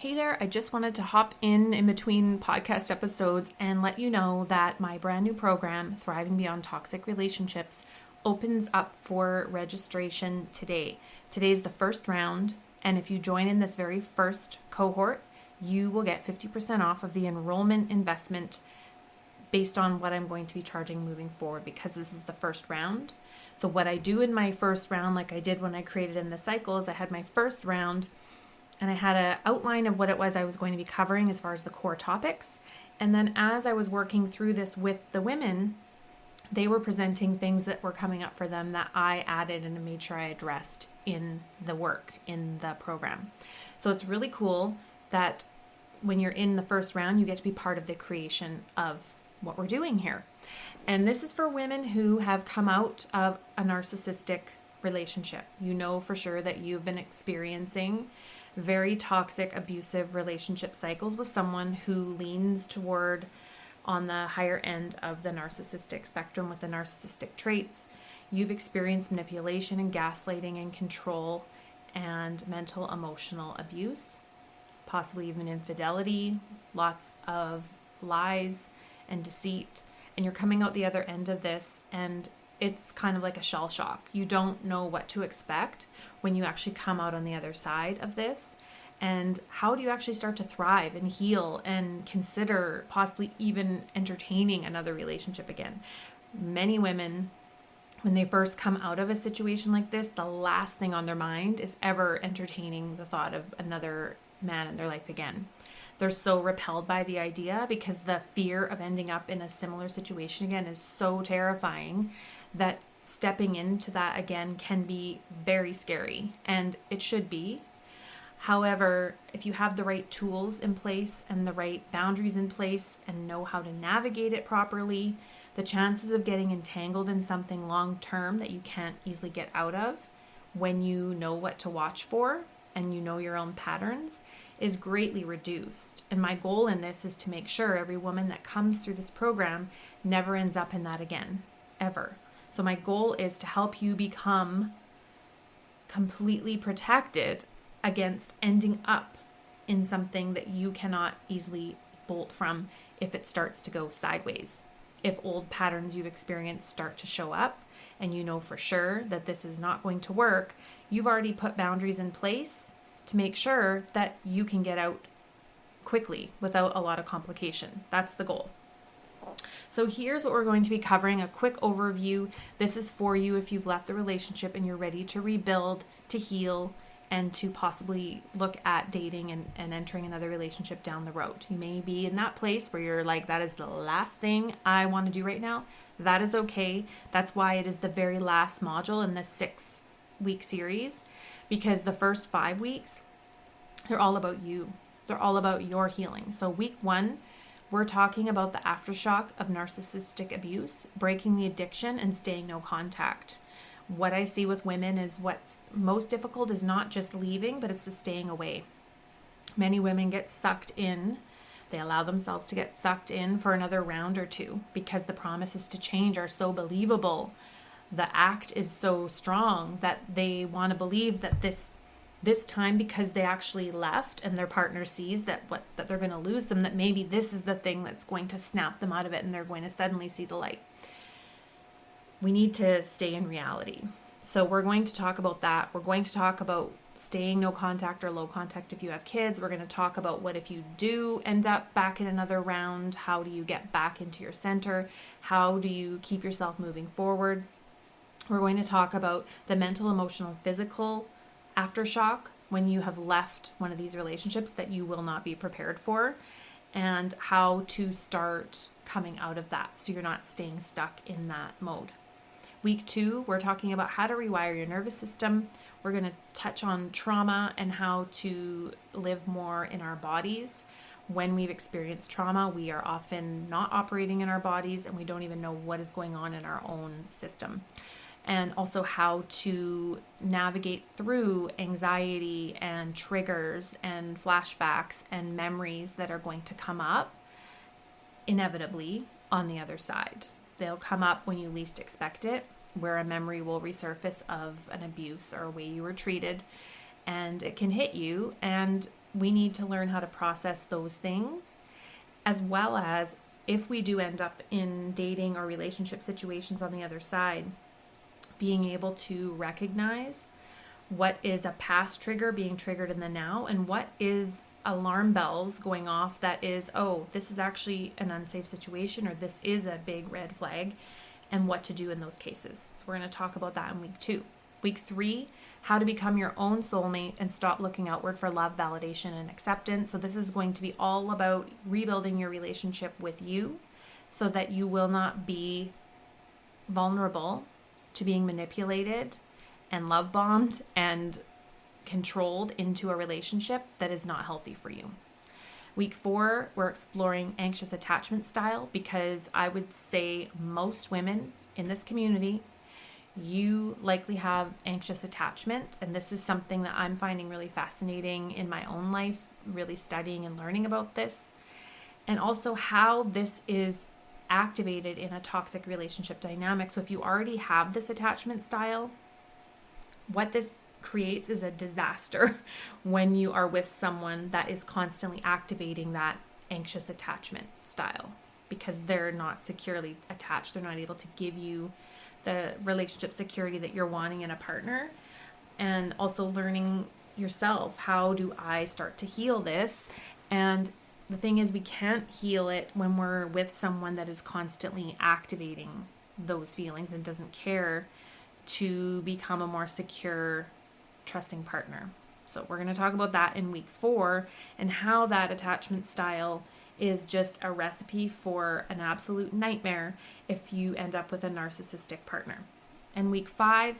Hey there, I just wanted to hop in between podcast episodes and let you know that my brand new program, Thriving Beyond Toxic Relationships, opens up for registration today. Today's the first round, and if you join in this very first cohort, you will get 50% off of the enrollment investment based on what I'm going to be charging moving forward, because this is the first round. So what I do in my first round, like I did when I created in the cycle, is I had my first round and I had an outline of what it was I was going to be covering as far as the core topics. And then as I was working through this with the women, they were presenting things that were coming up for them that I added and made sure I addressed in the work, in the program. So it's really cool that when you're in the first round, you get to be part of the creation of what we're doing here. And this is for women who have come out of a narcissistic relationship. You know for sure that you've been experiencing very toxic, abusive relationship cycles with someone who leans toward on the higher end of the narcissistic spectrum with the narcissistic traits. You've experienced manipulation and gaslighting and control and mental emotional abuse, possibly even infidelity, lots of lies and deceit. And you're coming out the other end of this, and it's kind of like a shell shock. You don't know what to expect when you actually come out on the other side of this. And how do you actually start to thrive and heal and consider possibly even entertaining another relationship again? Many women, when they first come out of a situation like this, the last thing on their mind is ever entertaining the thought of another man in their life again. They're so repelled by the idea because the fear of ending up in a similar situation again is so terrifying that stepping into that again can be very scary, and it should be. However, if you have the right tools in place and the right boundaries in place and know how to navigate it properly, the chances of getting entangled in something long term that you can't easily get out of, when you know what to watch for and you know your own patterns, is greatly reduced. And my goal in this is to make sure every woman that comes through this program never ends up in that again, ever. So my goal is to help you become completely protected against ending up in something that you cannot easily bolt from if it starts to go sideways. If old patterns you've experienced start to show up and you know for sure that this is not going to work, you've already put boundaries in place to make sure that you can get out quickly without a lot of complication. That's the goal. So here's what we're going to be covering, a quick overview. This is for you if you've left the relationship and you're ready to rebuild, to heal, and to possibly look at dating and entering another relationship down the road. You may be in that place where you're like, that is the last thing I want to do right now. That is okay. That's why it is the very last module in this 6-week series, because the first 5 weeks, they're all about you. They're all about your healing. So week 1, we're talking about the aftershock of narcissistic abuse, breaking the addiction, and staying no contact. What I see with women is what's most difficult is not just leaving, but it's the staying away. Many women get sucked in. They allow themselves to get sucked in for another round or two because the promises to change are so believable. The act is so strong that they want to believe that this time, because they actually left and their partner sees that they're going to lose them, that maybe this is the thing that's going to snap them out of it and they're going to suddenly see the light. We need to stay in reality. So we're going to talk about that. We're going to talk about staying no contact or low contact if you have kids. We're going to talk about what if you do end up back in another round. How do you get back into your center? How do you keep yourself moving forward? We're going to talk about the mental, emotional, physical aftershock when you have left one of these relationships that you will not be prepared for, and how to start coming out of that so you're not staying stuck in that mode. Week 2, we're talking about how to rewire your nervous system. We're going to touch on trauma and how to live more in our bodies. When we've experienced trauma, we are often not operating in our bodies and we don't even know what is going on in our own system. And also how to navigate through anxiety and triggers and flashbacks and memories that are going to come up inevitably on the other side. They'll come up when you least expect it, where a memory will resurface of an abuse or a way you were treated, and it can hit you. And we need to learn how to process those things, as well as if we do end up in dating or relationship situations on the other side, being able to recognize what is a past trigger being triggered in the now, and what is alarm bells going off that is, oh, this is actually an unsafe situation, or this is a big red flag, and what to do in those cases. So we're going to talk about that in week 2. Week 3, how to become your own soulmate and stop looking outward for love, validation, and acceptance. So this is going to be all about rebuilding your relationship with you so that you will not be vulnerable to being manipulated and love bombed and controlled into a relationship that is not healthy for you. Week 4, we're exploring anxious attachment style, because I would say most women in this community, you likely have anxious attachment. And this is something that I'm finding really fascinating in my own life, really studying and learning about this. And also how this is activated in a toxic relationship dynamic. So if you already have this attachment style, what this creates is a disaster when you are with someone that is constantly activating that anxious attachment style, because they're not securely attached. They're not able to give you the relationship security that you're wanting in a partner. And also learning yourself, how do I start to heal this? And the thing is, we can't heal it when we're with someone that is constantly activating those feelings and doesn't care to become a more secure, trusting partner. So we're going to talk about that in week 4, and how that attachment style is just a recipe for an absolute nightmare if you end up with a narcissistic partner. And week 5,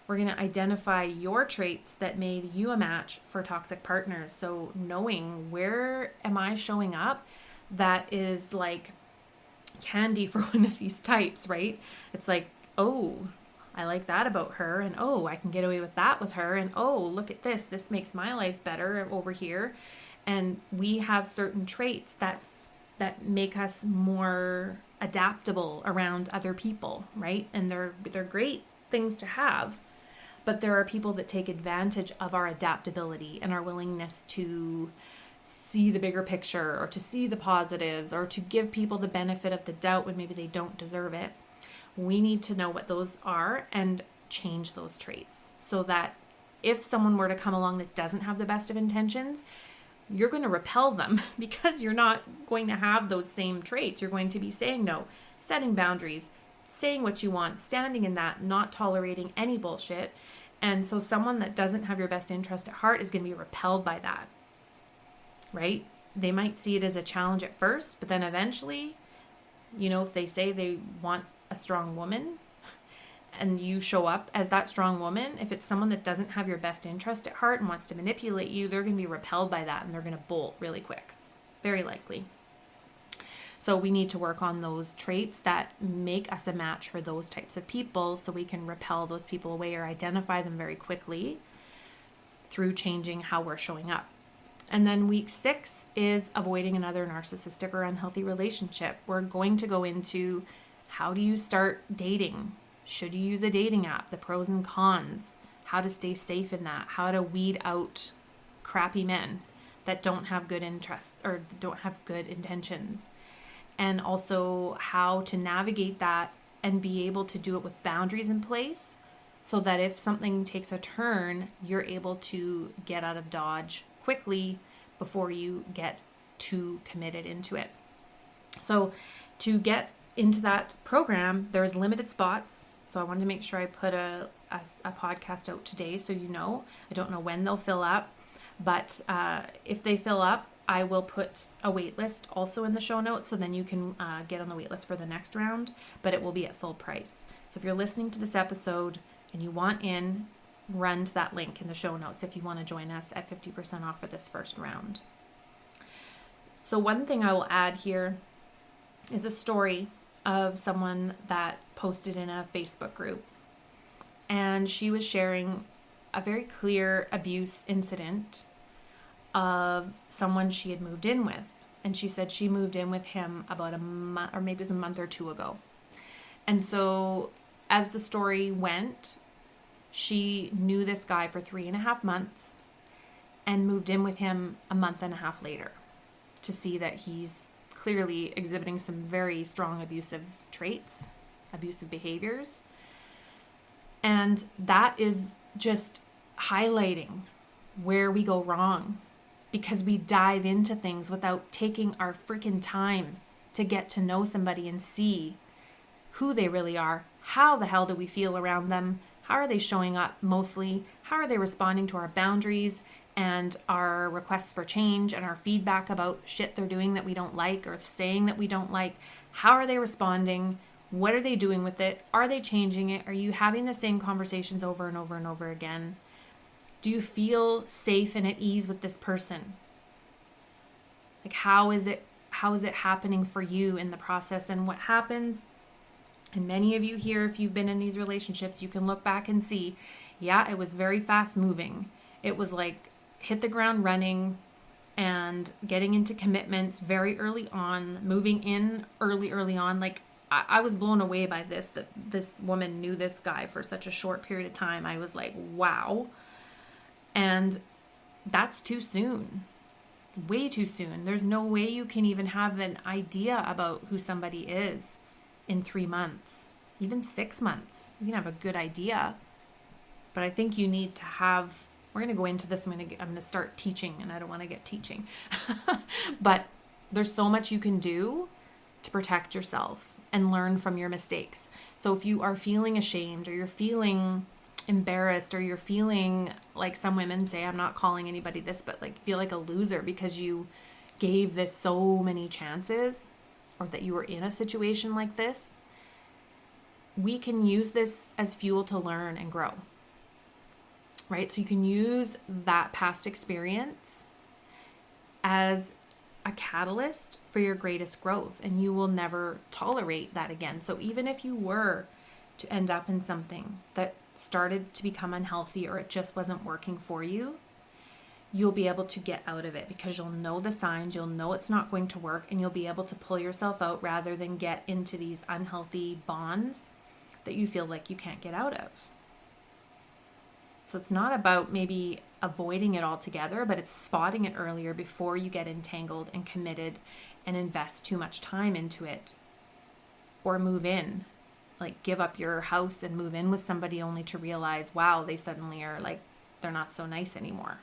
we're going to identify your traits that made you a match for toxic partners. So knowing, where am I showing up that is like candy for one of these types, right? It's like, oh, I like that about her, and oh, I can get away with that with her, and oh, look at this. This makes my life better over here. And we have certain traits that make us more adaptable around other people, right? And they're great things to have, but there are people that take advantage of our adaptability and our willingness to see the bigger picture, or to see the positives, or to give people the benefit of the doubt when maybe they don't deserve it. We need to know what those are and change those traits, so that if someone were to come along that doesn't have the best of intentions, you're going to repel them, because you're not going to have those same traits. You're going to be saying no, setting boundaries, saying what you want, standing in that, not tolerating any bullshit. And so someone that doesn't have your best interest at heart is going to be repelled by that, right? They might see it as a challenge at first, but then eventually, if they say they want a strong woman and you show up as that strong woman, if it's someone that doesn't have your best interest at heart and wants to manipulate you, they're going to be repelled by that, and they're going to bolt really quick, very likely. So we need to work on those traits that make us a match for those types of people, so we can repel those people away or identify them very quickly through changing how we're showing up. And then week 6 is avoiding another narcissistic or unhealthy relationship. We're going to go into, how do you start dating? Should you use a dating app? The pros and cons, how to stay safe in that, how to weed out crappy men that don't have good interests or don't have good intentions, and also how to navigate that and be able to do it with boundaries in place, so that if something takes a turn, you're able to get out of Dodge quickly before you get too committed into it. So to get into that program, there's limited spots. So I wanted to make sure I put a podcast out today, so I don't know when they'll fill up, but if they fill up, I will put a wait list also in the show notes, so then you can get on the wait list for the next round, but it will be at full price. So if you're listening to this episode and you want in, run to that link in the show notes if you want to join us at 50% off for this first round. So one thing I will add here is a story of someone that posted in a Facebook group, and she was sharing a very clear abuse incident of someone she had moved in with. And she said she moved in with him about a month, or maybe it was a month or two ago. And so as the story went, she knew this guy for 3.5 months, and moved in with him a month and a half later to see that he's clearly exhibiting some very strong abusive traits, abusive behaviors. And that is just highlighting where we go wrong, because we dive into things without taking our freaking time to get to know somebody and see who they really are. How the hell do we feel around them? How are they showing up mostly? How are they responding to our boundaries and our requests for change and our feedback about shit they're doing that we don't like or saying that we don't like? How are they responding? What are they doing with it? Are they changing it? Are you having the same conversations over and over and over again? Do you feel safe and at ease with this person? Like, how is it happening for you in the process? And what happens, and many of you here, if you've been in these relationships, you can look back and see, yeah, it was very fast moving. It was like hit the ground running and getting into commitments very early on, moving in early on. Like, I was blown away by this, that this woman knew this guy for such a short period of time. I was like, wow. And that's too soon. Way too soon. There's no way you can even have an idea about who somebody is in 3 months, even 6 months. You can have a good idea, but I think you need to have, we're going to go into this. I'm going to start teaching, and I don't want to get teaching, but there's so much you can do to protect yourself and learn from your mistakes. So if you are feeling ashamed, or you're feeling embarrassed, or you're feeling like some women say, I'm not calling anybody this, but like feel like a loser because you gave this so many chances, or that you were in a situation like this, we can use this as fuel to learn and grow, right? So you can use that past experience as a catalyst for your greatest growth, and you will never tolerate that again. So even if you were to end up in something that started to become unhealthy, or it just wasn't working for you, you'll be able to get out of it, because you'll know the signs, you'll know it's not going to work, and you'll be able to pull yourself out rather than get into these unhealthy bonds that you feel like you can't get out of. So it's not about maybe avoiding it altogether, but it's spotting it earlier before you get entangled and committed and invest too much time into it, or move in. Like, give up your house and move in with somebody only to realize, wow, they suddenly are like, they're not so nice anymore.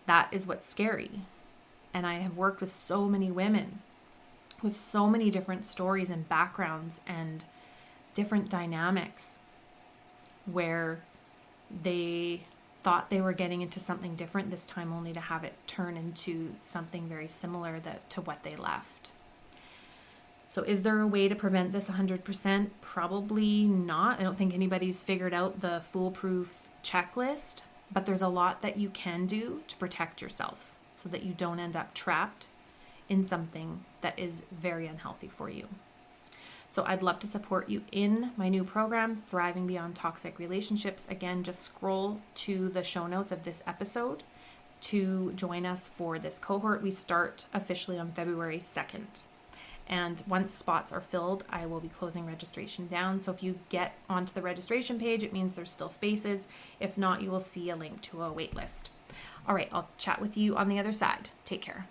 That is what's scary. And I have worked with so many women with so many different stories and backgrounds and different dynamics, where they thought they were getting into something different this time, only to have it turn into something very similar to what they left. So is there a way to prevent this 100%? Probably not. I don't think anybody's figured out the foolproof checklist, but there's a lot that you can do to protect yourself so that you don't end up trapped in something that is very unhealthy for you. So I'd love to support you in my new program, Thriving Beyond Toxic Relationships. Again, just scroll to the show notes of this episode to join us for this cohort. We start officially on February 2nd. And once spots are filled, I will be closing registration down. So if you get onto the registration page, it means there's still spaces. If not, you will see a link to a wait list. All right, I'll chat with you on the other side. Take care.